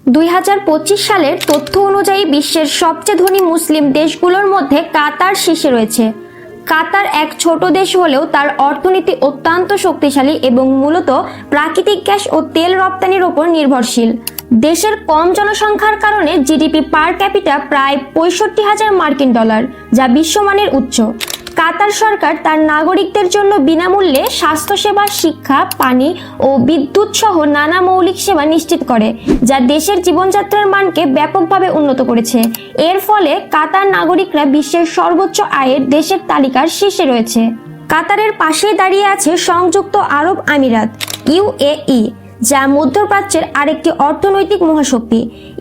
2025 সালের তথ্য অনুযায়ী বিশ্বের সবচেয়ে ধনী মুসলিম দেশগুলোর মধ্যে কাতার শীর্ষে রয়েছে। কাতার এক ছোট দেশ হলেও তার অর্থনীতি অত্যন্ত শক্তিশালী এবং মূলত প্রাকৃতিক গ্যাস ও তেল রপ্তানির উপর নির্ভরশীল। দেশের কম জনসংখ্যার কারণে জিডিপি পার ক্যাপিটা প্রায় 65,000 মার্কিন ডলার, যা বিশ্বমানের উচ্চ। কাতার সরকার তার নাগরিকদের জন্য বিনামূল্যে স্বাস্থ্যসেবা, শিক্ষা, পানি ও বিদ্যুৎ সহ নানা মৌলিক সেবা নিশ্চিত করে, যা দেশের জীবনযাত্রার মানকে ব্যাপকভাবে উন্নত করেছে। এর ফলে কাতার নাগরিকরা বিশ্বের সর্বোচ্চ আয়ের দেশের তালিকার শীর্ষে রয়েছে। কাতারের পাশেই দাঁড়িয়ে আছে সংযুক্ত আরব আমিরাত ইউএই, যা মধ্যপ্রাচ্যের আরেকটি অর্থনৈতিক মহাশক্তি।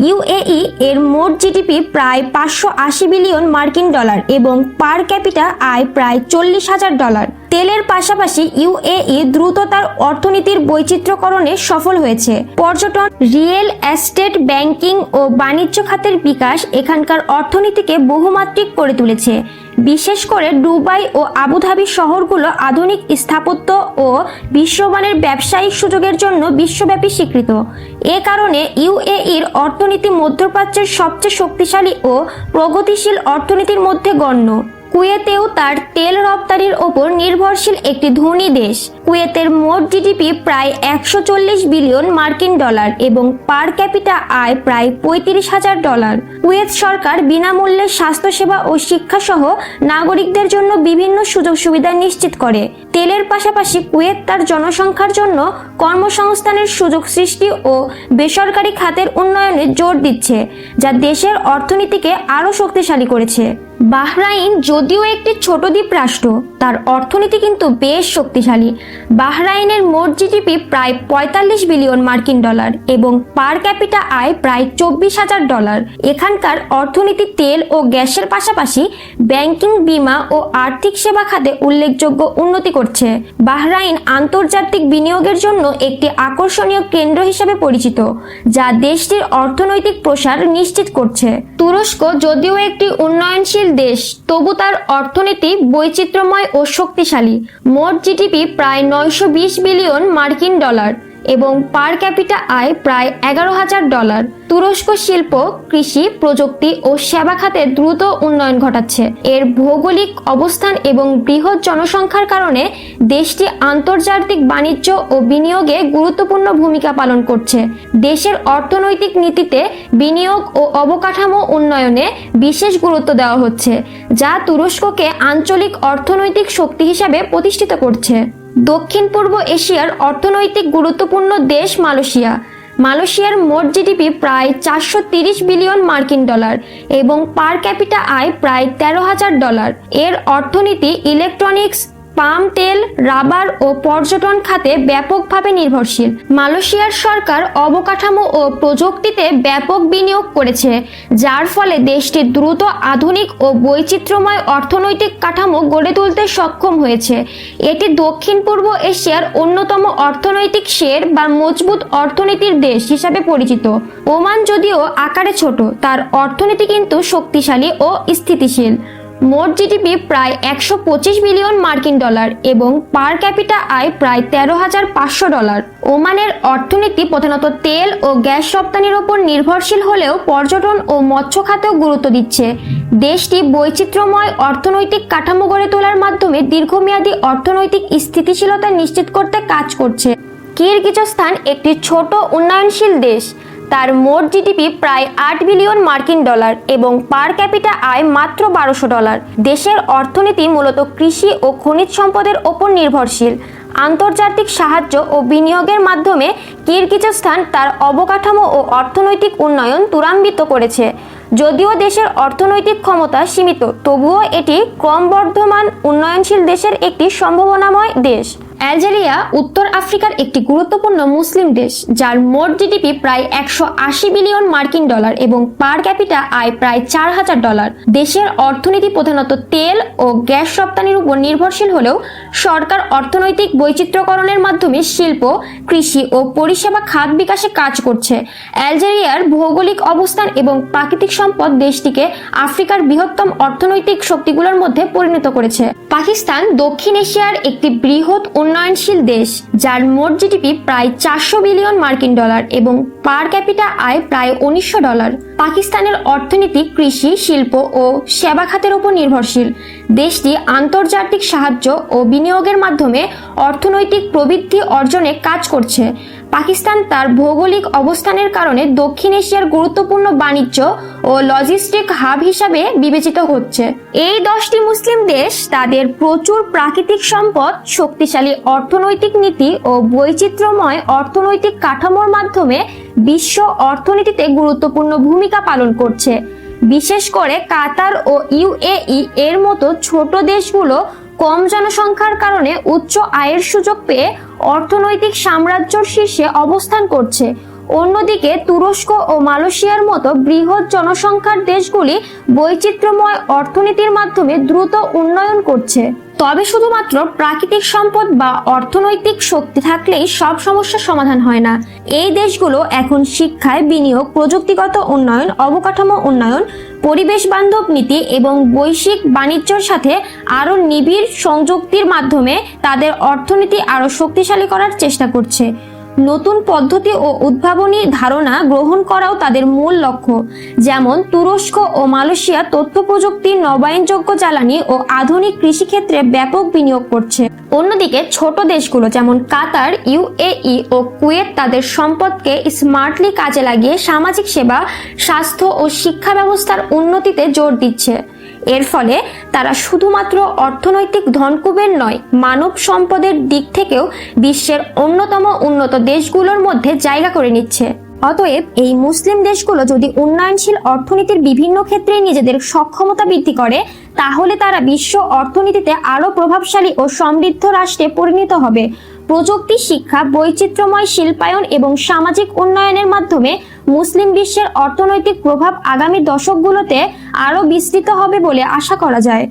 ইউএই এর মোট জিডিপি প্রায় 580 বিলিয়ন মার্কিন ডলার এবং পার ক্যাপিটা আয় প্রায় 40,000 ডলার। তেলের পাশাপাশি ইউএই দ্রুত তার অর্থনীতির বৈচিত্র্যকরণে সফল হয়েছে। পর্যটন, রিয়েল এস্টেট, ব্যাংকিং ও বাণিজ্য খাতের বিকাশ এখানকার অর্থনীতিকে বহুমাত্রিক করে তুলেছে। বিশেষ করে দুবাই ও আবুধাবি শহরগুলো আধুনিক স্থাপত্য ও বিশ্বমানের ব্যবসায়িক সুযোগের জন্য বিশ্বব্যাপী স্বীকৃত। এ কারণে ইউএইর অর্থনীতি মধ্যপ্রাচ্যের সবচেয়ে শক্তিশালী ও প্রগতিশীল অর্থনীতির মধ্যে গণ্য। কুয়েতেও তার তেল রপ্তানির ওপর নির্ভরশীল একটি ধনী দেশ। কুয়েতের মোট জিডিপি প্রায় 140 বিলিয়ন মার্কিন ডলার এবং পার ক্যাপিটা আয় প্রায় 35,000 ডলার। কুয়েত সরকার বিনামূল্যে স্বাস্থ্যসেবা ও শিক্ষা সহ নাগরিকদের জন্য বিভিন্ন সুযোগ সুবিধা নিশ্চিত করে। তেলের পাশাপাশি কুয়েত তার জনসংখ্যার জন্য কর্মসংস্থানের সুযোগ সৃষ্টি ও বেসরকারি খাতের উন্নয়নে জোর দিচ্ছে, যা দেশের অর্থনীতিকে আরও শক্তিশালী করেছে। বাহরাইন যদিও একটি ছোট দ্বীপ রাষ্ট্র, তার অর্থনীতি কিন্তু বেশ শক্তিশালী। বাহরাইনের মোট জিডিপি প্রায় 45 বিলিয়ন মার্কিন ডলার এবং পার ক্যাপিটা আয় প্রায় 24,000 ডলার। এখানকার অর্থনীতি তেল ও গ্যাসের পাশাপাশি ব্যাংকিং, বীমা ও আর্থিক সেবা খাতে উল্লেখযোগ্য উন্নতি করছে। বাহরাইন আন্তর্জাতিক বিনিয়োগের জন্য একটি আকর্ষণীয় কেন্দ্র হিসেবে পরিচিত, যা দেশটির অর্থনৈতিক প্রসার নিশ্চিত করছে। তুরস্ক যদিও একটি উন্নয়নশীল দেশ, তবু তার অর্থনীতি বৈচিত্র্যময় ও শক্তিশালী। মোট জিডিপি প্রায় 920 বিলিয়ন মার্কিন ডলার এবং পার ক্যাপিটা আয় প্রায় 11,000 ডলার। তুরস্ক শিল্প, কৃষি, প্রযুক্তি ও সেবা খাতে দ্রুত উন্নয়ন ঘটাচ্ছে। এর ভৌগোলিক অবস্থান এবং বৃহৎ জনসংখ্যার কারণে দেশটি আন্তর্জাতিক বাণিজ্য ও বিনিয়োগে গুরুত্বপূর্ণ ভূমিকা পালন করছে। দেশের অর্থনৈতিক নীতিতে বিনিয়োগ ও অবকাঠামো উন্নয়নে বিশেষ গুরুত্ব দেওয়া হচ্ছে, যা তুরস্ককে আঞ্চলিক অর্থনৈতিক শক্তি হিসাবে প্রতিষ্ঠিত করছে। দক্ষিণ পূর্ব এশিয়ার অর্থনৈতিক গুরুত্বপূর্ণ দেশ মালয়েশিয়া। মালয়েশিয়ার মোট জিডিপি প্রায় 430 বিলিয়ন মার্কিন ডলার এবং পার ক্যাপিটা আয় প্রায় 13,000 ডলার। এর অর্থনীতি ইলেকট্রনিক্স, পাম তেল, রাবার ও পর্যটন খাতে ব্যাপকভাবে নির্ভরশীল। মালয়েশিয়ার সরকার অবকাঠামো ও প্রযুক্তিতে ব্যাপক বিনিয়োগ করেছে, যার ফলে দেশটি দ্রুত আধুনিক ও বৈচিত্র্যময় অর্থনৈতিক কাঠামো গড়ে তুলতে সক্ষম হয়েছে। এটি দক্ষিণ পূর্ব এশিয়ার অন্যতম অর্থনৈতিক শের বা মজবুত অর্থনীতির দেশ হিসাবে পরিচিত। ওমান যদিও আকারে ছোট, তার অর্থনীতি কিন্তু শক্তিশালী ও স্থিতিশীল। মোট জিডিপি প্রায় 125 বিলিয়ন মার্কিন ডলার এবং পার ক্যাপিটা আয় প্রায় 13,500 ডলার। ওমানের অর্থনীতি প্রধানত তেল ও গ্যাস রপ্তানির উপর নির্ভরশীল হলেও পর্যটন ও মৎস্য খাতেও গুরুত্ব দিচ্ছে। দেশটি বৈচিত্র্যময় অর্থনৈতিক কাঠামো গড়ে তোলার মাধ্যমে দীর্ঘমেয়াদী অর্থনৈতিক স্থিতিশীলতা নিশ্চিত করতে কাজ করছে। কিরগিজস্তান একটি ছোট উন্নয়নশীল দেশ। তার মোট জিডিপি প্রায় 8 বিলিয়ন মার্কিন ডলার এবং পার ক্যাপিটা আয় মাত্র 1200 ডলার। দেশের অর্থনীতি মূলত কৃষি ও খনিজ সম্পদের ওপর নির্ভরশীল। আন্তর্জাতিক সাহায্য ও বিনিয়োগের মাধ্যমে কিরগিজস্তান তার অবকাঠামো ও অর্থনৈতিক উন্নয়ন ত্বরান্বিত করেছে। যদিও দেশের অর্থনৈতিক ক্ষমতা সীমিত, তবুও এটি ক্রমবর্ধমান উন্নয়নশীল দেশের একটি সম্ভাবনাময় দেশ। আলজেরিয়া উত্তর আফ্রিকার একটি গুরুত্বপূর্ণ মুসলিম দেশ, যার মোট জিডিপি প্রায় 180 বিলিয়ন মার্কিন ডলার এবং পার ক্যাপিটা আয় প্রায় 4,000 ডলার। দেশের অর্থনীতি প্রধানত তেল ও গ্যাস রপ্তানির উপর নির্ভরশীল হলেও সরকার অর্থনৈতিক বৈচিত্র্যকরণের মাধ্যমে শিল্প, কৃষি ও পরিষেবা খাত বিকাশে কাজ করছে। আলজেরিয়ার ভৌগোলিক অবস্থান এবং প্রাকৃতিক সম্পদ দেশটিকে আফ্রিকার বৃহত্তম অর্থনৈতিক শক্তিগুলোর মধ্যে পরিণত করেছে। পাকিস্তান দক্ষিণ এশিয়ার একটি বৃহৎ উন্নয়নশীল দেশ, যার মোট জিডিপি প্রায় 400 বিলিয়ন মার্কিন ডলার এবং পার ক্যাপিটা আয় প্রায় $19। পাকিস্তানের অর্থনীতি কৃষি, শিল্প ও সেবা খাতের উপর নির্ভরশীল। দেশটি আন্তর্জাতিক সাহায্য ও বিনিয়োগের মাধ্যমে অর্থনৈতিক প্রবৃদ্ধি অর্জনে কাজ করছে। পাকিস্তান তার ভৌগোলিক অবস্থানের কারণে দক্ষিণ এশিয়ার গুরুত্বপূর্ণ বাণিজ্য ও লজিস্টিক হাব হিসাবে বিবেচিত হচ্ছে। এই 10টি মুসলিম দেশ তাদের প্রচুর প্রাকৃতিক সম্পদ, শক্তিশালী অর্থনৈতিক নীতি ও বৈচিত্র্যময় অর্থনৈতিক কাঠামোর মাধ্যমে বিশ্ব অর্থনীতিতে গুরুত্বপূর্ণ ভূমিকা পালন করছে। বিশেষ করে কাতার ও ইউএই এর মতো ছোট দেশগুলো কম জনসংখ্যার কারণে উচ্চ আয়ের সুযোগ পেয়ে অর্থনৈতিক সাম্রাজ্যের শীর্ষে অবস্থান করছে। অন্যদিকে তুরস্ক ও মালয়েশিয়ার মতো বৃহৎ জনসংখ্যার দেশগুলি বৈচিত্র্যময় অর্থনীতির মাধ্যমে দ্রুত উন্নয়ন করছে। তবে শুধুমাত্র প্রাকৃতিক সম্পদ বা অর্থনৈতিক শক্তি থাকলেই সব সমস্যার সমাধান হয় না। এই দেশগুলো এখন শিক্ষায় বিনিয়োগ, প্রযুক্তিগত উন্নয়ন, অবকাঠামো উন্নয়ন, পরিবেশ বান্ধব নীতি এবং বৈশ্বিক বাণিজ্যের সাথে আরও নিবিড় সংযুক্তির মাধ্যমে তাদের অর্থনীতি আরও শক্তিশালী করার চেষ্টা করছে। নতুন পদ্ধতি ও উদ্ভাবনী ধারণা গ্রহণ করাও তাদের মূল লক্ষ্য। যেমন তুরস্ক ও মালয়েশিয়া তথ্য প্রযুক্তি, নবায়নযোগ্য জ্বালানি ও আধুনিক কৃষিক্ষেত্রে ব্যাপক বিনিয়োগ করছে। অন্যদিকে ছোট দেশগুলো যেমন কাতার, ইউএই ও কুয়েত তাদের সম্পদকে স্মার্টলি কাজে লাগিয়ে সামাজিক সেবা, স্বাস্থ্য ও শিক্ষা ব্যবস্থার উন্নতিতে জোর দিচ্ছে। এর ফলে তারা শুধুমাত্র অর্থনৈতিক ধনকুবের নয়, মানব সম্পদের দিক থেকেও বিশ্বের অন্যতম উন্নত দেশগুলোর মধ্যে জায়গা করে নিচ্ছে। অতএব এই মুসলিম দেশগুলো যদি উন্নয়নশীল অর্থনীতির বিভিন্ন ক্ষেত্রে নিজেদের সক্ষমতা বৃদ্ধি করে, তাহলে তারা বিশ্ব অর্থনীতিতে আরও প্রভাবশালী ও সমৃদ্ধ রাষ্ট্রে পরিণত হবে। প্রযুক্তি, শিক্ষা, বৈচিত্র্যময় শিল্পায়ন এবং সামাজিক উন্নয়নের মাধ্যমে মুসলিম বিশ্বের অর্থনৈতিক প্রভাব আগামী দশকগুলোতে আরও বিস্তৃত হবে বলে আশা করা যায়।